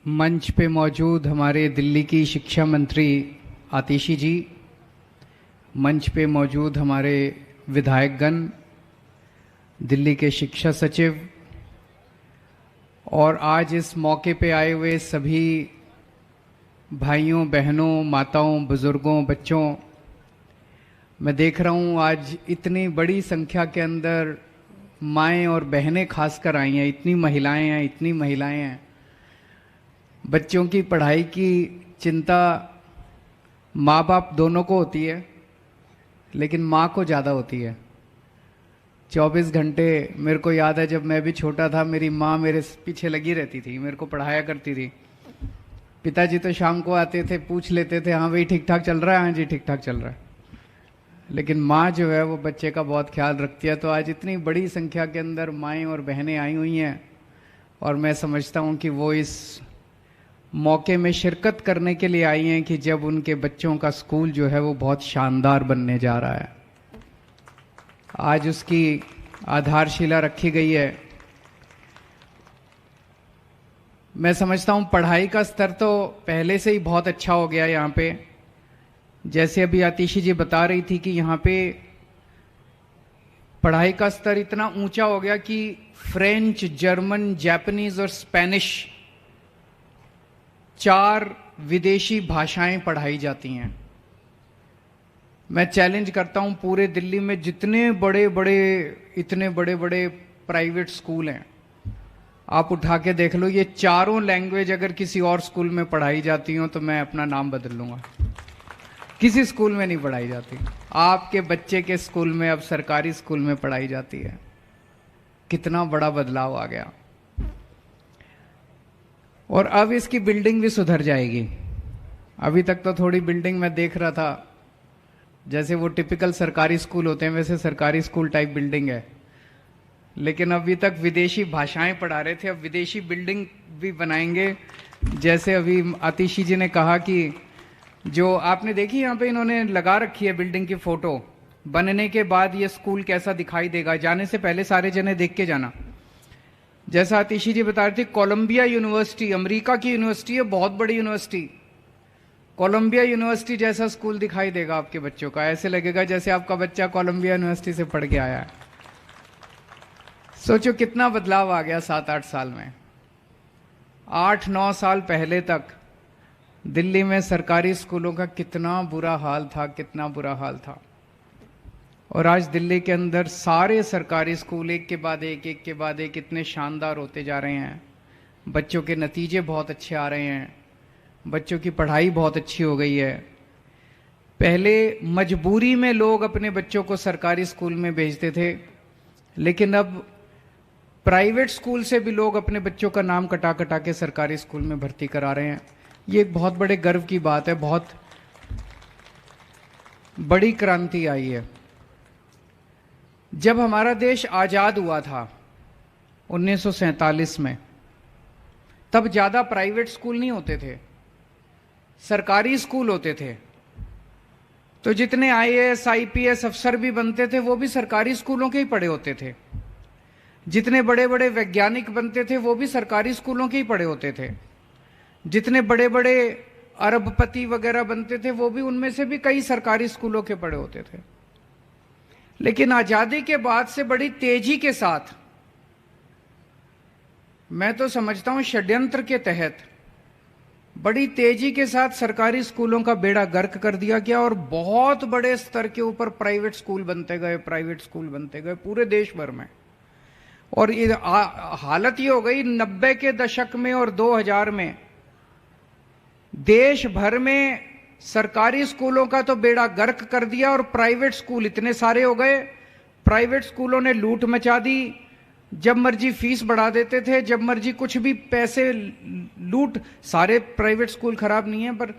मंच पे मौजूद हमारे दिल्ली की शिक्षा मंत्री आतिशी जी, मंच पे मौजूद हमारे विधायकगण, दिल्ली के शिक्षा सचिव और आज इस मौके पे आए हुए सभी भाइयों, बहनों, माताओं, बुजुर्गों, बच्चों, मैं देख रहा हूँ आज इतनी बड़ी संख्या के अंदर माएँ और बहनें खासकर आई हैं, इतनी महिलाएं हैं। बच्चों की पढ़ाई की चिंता माँ बाप दोनों को होती है, लेकिन माँ को ज़्यादा होती है। 24 घंटे मेरे को याद है, जब मैं भी छोटा था मेरी माँ मेरे पीछे लगी रहती थी, मेरे को पढ़ाया करती थी। पिताजी तो शाम को आते थे, पूछ लेते थे, हाँ भाई ठीक ठाक चल रहा है, हाँ जी ठीक ठाक चल रहा है, लेकिन माँ जो है वो बच्चे का बहुत ख्याल रखती है। तो आज इतनी बड़ी संख्या के अंदर माएँ और बहनें आई हुई हैं और मैं समझता हूँ कि वो इस मौके में शिरकत करने के लिए आई हैं कि जब उनके बच्चों का स्कूल जो है वो बहुत शानदार बनने जा रहा है। आज उसकी आधारशिला रखी गई है। मैं समझता हूं पढ़ाई का स्तर तो पहले से ही बहुत अच्छा हो गया यहाँ पे। जैसे अभी आतिशी जी बता रही थी कि यहाँ पे पढ़ाई का स्तर इतना ऊंचा हो गया कि फ्रेंच, जर्मन, जापानीज और स्पेनिश 4 विदेशी भाषाएं पढ़ाई जाती हैं। मैं चैलेंज करता हूं पूरे दिल्ली में इतने बड़े बड़े प्राइवेट स्कूल हैं, आप उठा के देख लो, ये चारों लैंग्वेज अगर किसी और स्कूल में पढ़ाई जाती हो तो मैं अपना नाम बदल लूंगा। किसी स्कूल में नहीं पढ़ाई जाती, आपके बच्चे के स्कूल में अब सरकारी स्कूल में पढ़ाई जाती है। कितना बड़ा बदलाव आ गया। और अब इसकी बिल्डिंग भी सुधर जाएगी। अभी तक तो थोड़ी बिल्डिंग मैं देख रहा था, जैसे वो टिपिकल सरकारी स्कूल होते हैं वैसे सरकारी स्कूल टाइप बिल्डिंग है, लेकिन अभी तक विदेशी भाषाएं पढ़ा रहे थे, अब विदेशी बिल्डिंग भी बनाएंगे। जैसे अभी आतिशी जी ने कहा कि जो आपने देखी यहाँ पे इन्होंने लगा रखी है बिल्डिंग की फोटो, बनने के बाद ये स्कूल कैसा दिखाई देगा, जाने से पहले सारे जने देख के जाना। जैसा आतिशी जी बता रहे थे, कोलंबिया यूनिवर्सिटी अमेरिका की यूनिवर्सिटी है, बहुत बड़ी यूनिवर्सिटी। कोलंबिया यूनिवर्सिटी जैसा स्कूल दिखाई देगा आपके बच्चों का, ऐसे लगेगा जैसे आपका बच्चा कोलंबिया यूनिवर्सिटी से पढ़ के आया है। सोचो कितना बदलाव आ गया 7-8 साल में। 8-9 साल पहले तक दिल्ली में सरकारी स्कूलों का कितना बुरा हाल था, और आज दिल्ली के अंदर सारे सरकारी स्कूल एक के बाद एक इतने शानदार होते जा रहे हैं। बच्चों के नतीजे बहुत अच्छे आ रहे हैं, बच्चों की पढ़ाई बहुत अच्छी हो गई है। पहले मजबूरी में लोग अपने बच्चों को सरकारी स्कूल में भेजते थे, लेकिन अब प्राइवेट स्कूल से भी लोग अपने बच्चों का नाम कटा कटा के सरकारी स्कूल में भर्ती करा रहे हैं। ये एक बहुत बड़े गर्व की बात है, बहुत बड़ी क्रांति आई है। जब हमारा देश आजाद हुआ था 1947 में, तब ज्यादा प्राइवेट स्कूल नहीं होते थे, सरकारी स्कूल होते थे। तो जितने IAS, IPS अफसर भी बनते थे वो भी सरकारी स्कूलों के ही पढ़े होते थे। जितने बड़े बड़े वैज्ञानिक बनते थे वो भी सरकारी स्कूलों के ही पढ़े होते थे। जितने बड़े बड़े अरबपति वगैरह बनते थे वो भी उनमें से भी कई सरकारी स्कूलों के पढ़े होते थे। लेकिन आजादी के बाद से बड़ी तेजी के साथ, मैं तो समझता हूं षड्यंत्र के तहत, बड़ी तेजी के साथ सरकारी स्कूलों का बेड़ा गर्क कर दिया गया और बहुत बड़े स्तर के ऊपर प्राइवेट स्कूल बनते गए पूरे देश भर में। और ये हालत ये हो गई 90 के दशक में और 2000 में देश भर में सरकारी स्कूलों का तो बेड़ा गर्क कर दिया और प्राइवेट स्कूल इतने सारे हो गए। प्राइवेट स्कूलों ने लूट मचा दी, जब मर्जी फीस बढ़ा देते थे, जब मर्जी कुछ भी पैसे लूट। सारे प्राइवेट स्कूल खराब नहीं है, पर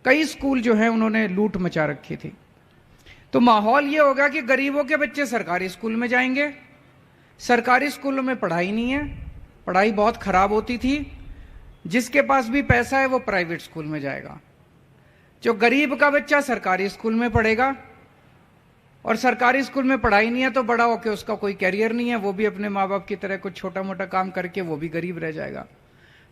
कई स्कूल जो हैं उन्होंने लूट मचा रखी थी। तो माहौल ये होगा कि गरीबों के बच्चे सरकारी स्कूल में जाएंगे। सरकारी स्कूलों में पढ़ाई नहीं है, पढ़ाई बहुत खराब होती थी। जिसके पास भी पैसा है वो प्राइवेट स्कूल में जाएगा। जो गरीब का बच्चा सरकारी स्कूल में पढ़ेगा, और सरकारी स्कूल में पढ़ाई नहीं है तो बड़ा होकर उसका कोई कैरियर नहीं है, वो भी अपने माँ बाप की तरह कुछ छोटा मोटा काम करके वो भी गरीब रह जाएगा।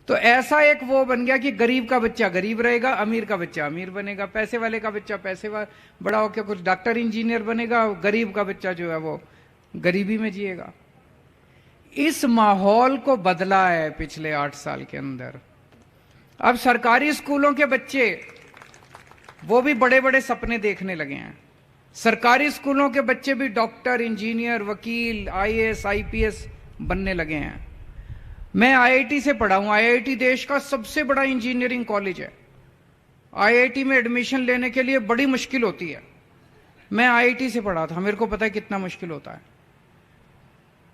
तो ऐसा एक वो बन गया कि गरीब का बच्चा गरीब रहेगा, अमीर का बच्चा अमीर बनेगा, पैसे वाले का बच्चा पैसे वाला बड़ा होकर कुछ डॉक्टर इंजीनियर बनेगा, गरीब का बच्चा जो है वो गरीबी में जिएगा। इस माहौल को बदला है पिछले 8 साल के अंदर। अब सरकारी स्कूलों के बच्चे वो भी बड़े बड़े सपने देखने लगे हैं। सरकारी स्कूलों के बच्चे भी डॉक्टर, इंजीनियर, वकील, आईएएस, आईपीएस बनने लगे हैं। मैं आईआईटी से पढ़ा हूं। आईआईटी देश का सबसे बड़ा इंजीनियरिंग कॉलेज है। आईआईटी में एडमिशन लेने के लिए बड़ी मुश्किल होती है। मैं आईआईटी से पढ़ा था, मेरे को पता है कितना मुश्किल होता है।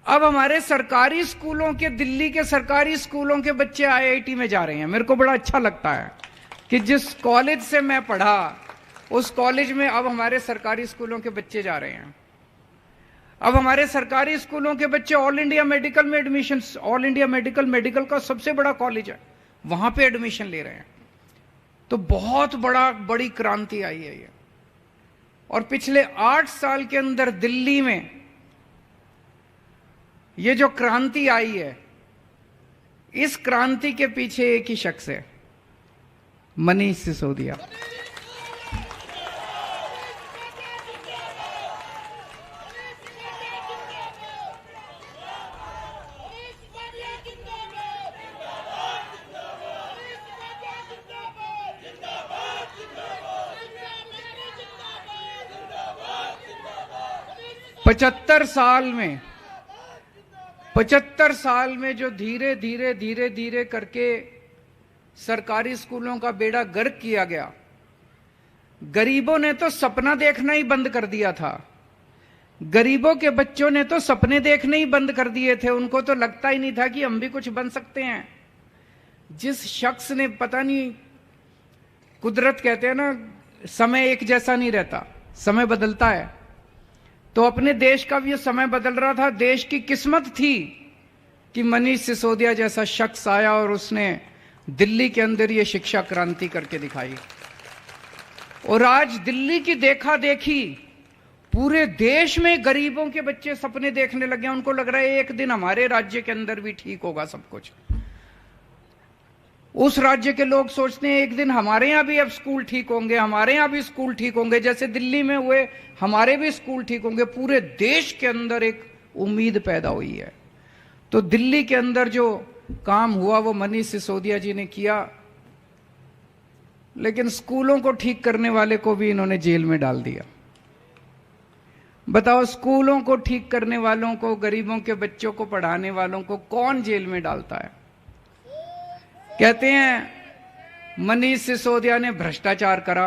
अब हमारे सरकारी स्कूलों के, दिल्ली के सरकारी स्कूलों के बच्चे आईआईटी में जा रहे हैं। मेरे को बड़ा अच्छा लगता है कि जिस कॉलेज से मैं पढ़ा उस कॉलेज में अब हमारे सरकारी स्कूलों के बच्चे जा रहे हैं। अब हमारे सरकारी स्कूलों के बच्चे ऑल इंडिया मेडिकल में एडमिशन, ऑल इंडिया मेडिकल का सबसे बड़ा कॉलेज है, वहां पे एडमिशन ले रहे हैं। तो बहुत बड़ी क्रांति आई है ये। और पिछले 8 साल के अंदर दिल्ली में ये जो क्रांति आई है, इस क्रांति के पीछे एक ही शख्स है, मनीष सिसोदिया। पचहत्तर साल में जो धीरे धीरे करके सरकारी स्कूलों का बेड़ा गर्क किया गया। गरीबों ने तो सपना देखना ही बंद कर दिया था। गरीबों के बच्चों ने तो सपने देखने ही बंद कर दिए थे। उनको तो लगता ही नहीं था कि हम भी कुछ बन सकते हैं। जिस शख्स ने, पता नहीं, कुदरत कहते हैं ना, समय एक जैसा नहीं रहता, समय बदलता है। तो अपने देश का भी समय बदल रहा था। देश की किस्मत थी कि मनीष सिसोदिया जैसा शख्स आया और उसने दिल्ली के अंदर ये शिक्षा क्रांति करके दिखाई। और आज दिल्ली की देखा देखी पूरे देश में गरीबों के बच्चे सपने देखने लगे। उनको लग रहा है एक दिन हमारे राज्य के अंदर भी ठीक होगा सब कुछ। उस राज्य के लोग सोचते हैं एक दिन हमारे यहां भी अब स्कूल ठीक होंगे, हमारे यहां भी स्कूल ठीक होंगे, जैसे दिल्ली में हुए हमारे भी स्कूल ठीक होंगे। पूरे देश के अंदर एक उम्मीद पैदा हुई है। तो दिल्ली के अंदर जो काम हुआ वो मनीष सिसोदिया जी ने किया। लेकिन स्कूलों को ठीक करने वाले को भी इन्होंने जेल में डाल दिया। बताओ, स्कूलों को ठीक करने वालों को, गरीबों के बच्चों को पढ़ाने वालों को कौन जेल में डालता है? कहते हैं मनीष सिसोदिया ने भ्रष्टाचार करा।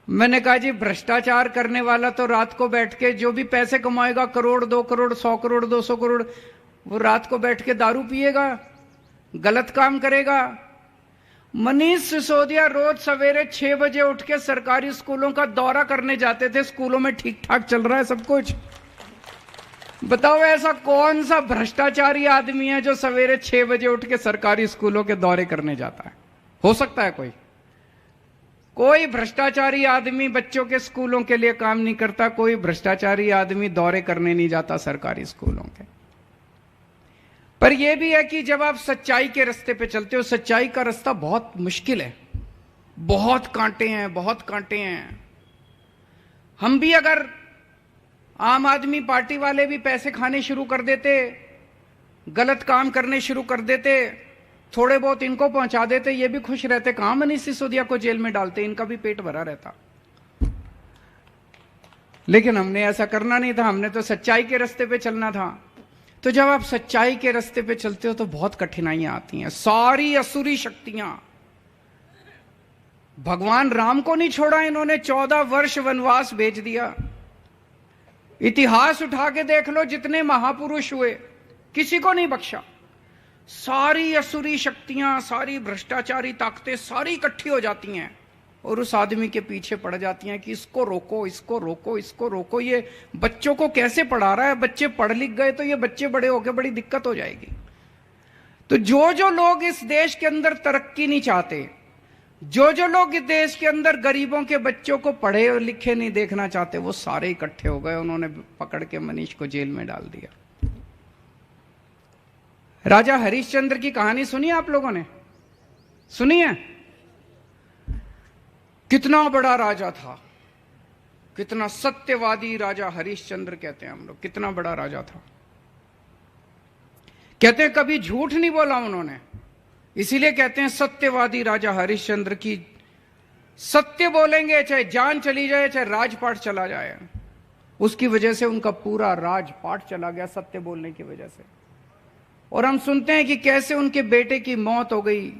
मैंने कहा जी, भ्रष्टाचार करने वाला तो रात को बैठ के जो भी पैसे कमाएगा, करोड़, 2 करोड़, 100 करोड़, 200 करोड़, वो रात को बैठ के दारू पिएगा, गलत काम करेगा। मनीष सिसोदिया रोज सवेरे 6 बजे उठ के सरकारी स्कूलों का दौरा करने जाते थे। स्कूलों में ठीक ठाक चल रहा है सब कुछ। बताओ, ऐसा कौन सा भ्रष्टाचारी आदमी है जो सवेरे 6 बजे उठ के सरकारी स्कूलों के दौरे करने जाता है? हो सकता है कोई भ्रष्टाचारी आदमी बच्चों के स्कूलों के लिए काम नहीं करता। कोई भ्रष्टाचारी आदमी दौरे करने नहीं जाता सरकारी स्कूलों के। पर यह भी है कि जब आप सच्चाई के रास्ते पे चलते हो, सच्चाई का रास्ता बहुत मुश्किल है, बहुत कांटे हैं। हम भी अगर, आम आदमी पार्टी वाले भी पैसे खाने शुरू कर देते, गलत काम करने शुरू कर देते, थोड़े बहुत इनको पहुंचा देते, ये भी खुश रहते। कहां मनीष सिसोदिया को जेल में डालते, इनका भी पेट भरा रहता। लेकिन हमने ऐसा करना नहीं था। हमने तो सच्चाई के रास्ते पे चलना था। तो जब आप सच्चाई के रास्ते पे चलते हो तो बहुत कठिनाइयां आती हैं। सारी असुरी शक्तियां, भगवान राम को नहीं छोड़ा इन्होंने, 14 वर्ष वनवास भेज दिया। इतिहास उठा के देख लो, जितने महापुरुष हुए किसी को नहीं बख्शा। सारी असुरी शक्तियां, सारी भ्रष्टाचारी ताकतें सारी इकट्ठी हो जाती हैं और उस आदमी के पीछे पड़ जाती हैं कि इसको रोको, इसको रोको, इसको रोको। ये बच्चों को कैसे पढ़ा रहा है? बच्चे पढ़ लिख गए तो ये बच्चे बड़े होकर बड़ी दिक्कत हो जाएगी। तो जो लोग इस देश के अंदर तरक्की नहीं चाहते, जो लोग इस देश के अंदर गरीबों के बच्चों को पढ़े और लिखे नहीं देखना चाहते, वो सारे इकट्ठे हो गए। उन्होंने पकड़ के मनीष को जेल में डाल दिया। राजा हरिश्चंद्र की कहानी सुनी आप लोगों ने? सुनी है? कितना बड़ा राजा था, कितना सत्यवादी राजा हरिश्चंद्र कहते हैं हम लोग, कितना बड़ा राजा था। कहते हैं कभी झूठ नहीं बोला उन्होंने, इसीलिए कहते हैं सत्यवादी राजा हरिश्चंद्र की। सत्य बोलेंगे चाहे जान चली जाए, चाहे राजपाट चला जाए। उसकी वजह से उनका पूरा राजपाट चला गया, सत्य बोलने की वजह से। और हम सुनते हैं कि कैसे उनके बेटे की मौत हो गई,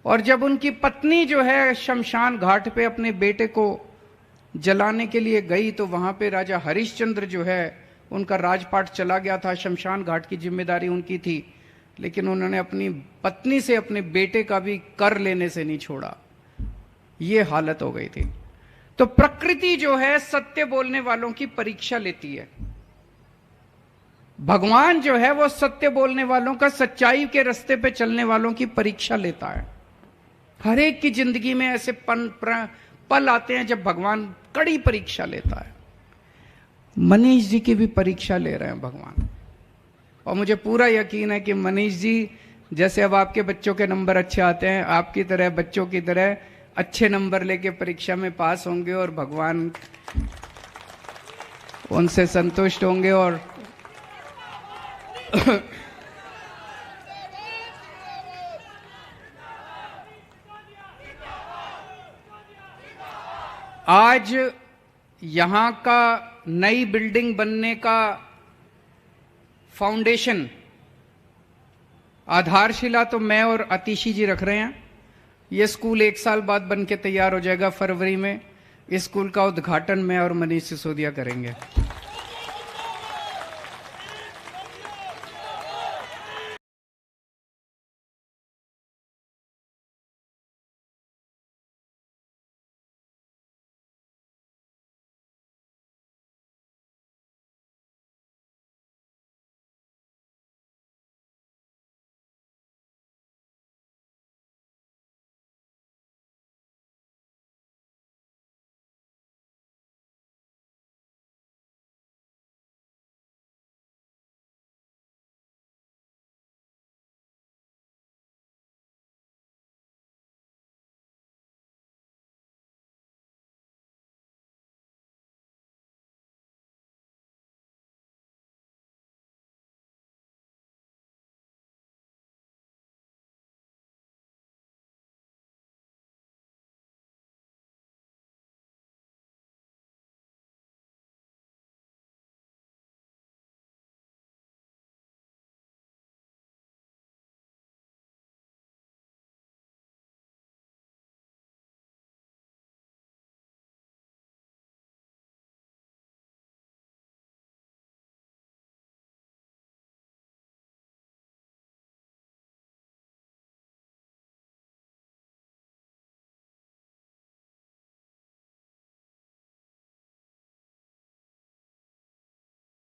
और जब उनकी पत्नी जो है शमशान घाट पे अपने बेटे को जलाने के लिए गई, तो वहां पे राजा हरिश्चंद्र जो है उनका राजपाट चला गया था। शमशान घाट की जिम्मेदारी उनकी थी, लेकिन उन्होंने अपनी पत्नी से अपने बेटे का भी कर लेने से नहीं छोड़ा। ये हालत हो गई थी। तो प्रकृति जो है सत्य बोलने वालों की परीक्षा लेती है। भगवान जो है वो सत्य बोलने वालों का, सच्चाई के रास्ते पे चलने वालों की परीक्षा लेता है। हर एक की जिंदगी में ऐसे पल आते हैं जब भगवान कड़ी परीक्षा लेता है। मनीष जी की भी परीक्षा ले रहे हैं भगवान, और मुझे पूरा यकीन है कि मनीष जी जैसे अब आपके बच्चों के नंबर अच्छे आते हैं, आपकी तरह बच्चों की तरह अच्छे नंबर लेके परीक्षा में पास होंगे, और भगवान उनसे संतुष्ट होंगे। और आज यहां का नई बिल्डिंग बनने का फाउंडेशन, आधारशिला तो मैं और अतिशी जी रख रहे हैं। ये स्कूल 1 साल बाद बन के तैयार हो जाएगा फरवरी में। इस स्कूल का उद्घाटन मैं और मनीष सिसोदिया करेंगे।